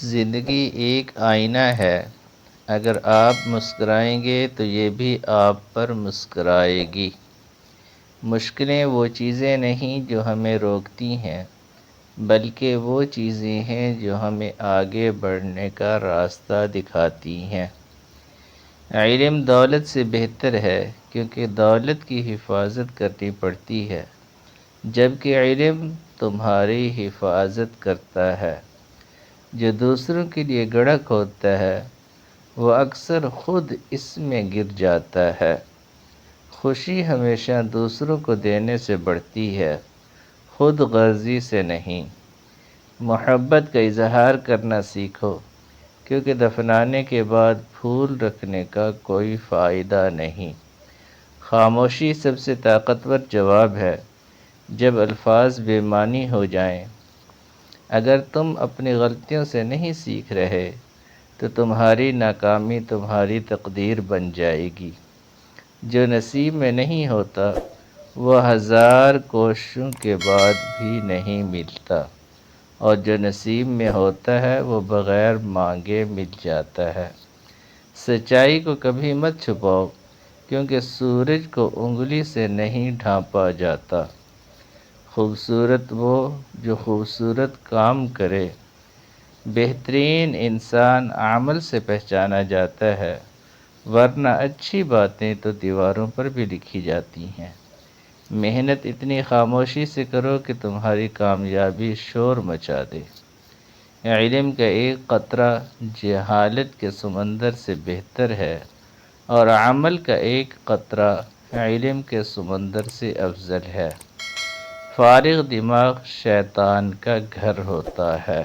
زندگی ایک آئینہ ہے، اگر آپ مسکرائیں گے تو یہ بھی آپ پر مسکرائے گی۔ مشکلیں وہ چیزیں نہیں جو ہمیں روکتی ہیں، بلکہ وہ چیزیں ہیں جو ہمیں آگے بڑھنے کا راستہ دکھاتی ہیں۔ علم دولت سے بہتر ہے، کیونکہ دولت کی حفاظت کرنی پڑتی ہے، جبکہ علم تمہاری حفاظت کرتا ہے۔ جو دوسروں کے لیے گڑھک ہوتا ہے، وہ اکثر خود اس میں گر جاتا ہے۔ خوشی ہمیشہ دوسروں کو دینے سے بڑھتی ہے، خود غرضی سے نہیں۔ محبت کا اظہار کرنا سیکھو، کیونکہ دفنانے کے بعد پھول رکھنے کا کوئی فائدہ نہیں۔ خاموشی سب سے طاقتور جواب ہے، جب الفاظ بے معنی ہو جائیں۔ اگر تم اپنی غلطیوں سے نہیں سیکھ رہے، تو تمہاری ناکامی تمہاری تقدیر بن جائے گی۔ جو نصیب میں نہیں ہوتا، وہ ہزار کوششوں کے بعد بھی نہیں ملتا، اور جو نصیب میں ہوتا ہے وہ بغیر مانگے مل جاتا ہے۔ سچائی کو کبھی مت چھپاؤ، کیونکہ سورج کو انگلی سے نہیں ڈھانپا جاتا۔ خوبصورت وہ جو خوبصورت کام کرے۔ بہترین انسان عمل سے پہچانا جاتا ہے، ورنہ اچھی باتیں تو دیواروں پر بھی لکھی جاتی ہیں۔ محنت اتنی خاموشی سے کرو کہ تمہاری کامیابی شور مچا دے۔ علم کا ایک قطرہ جہالت کے سمندر سے بہتر ہے، اور عمل کا ایک قطرہ علم کے سمندر سے افضل ہے۔ فارغ دماغ شیطان کا گھر ہوتا ہے۔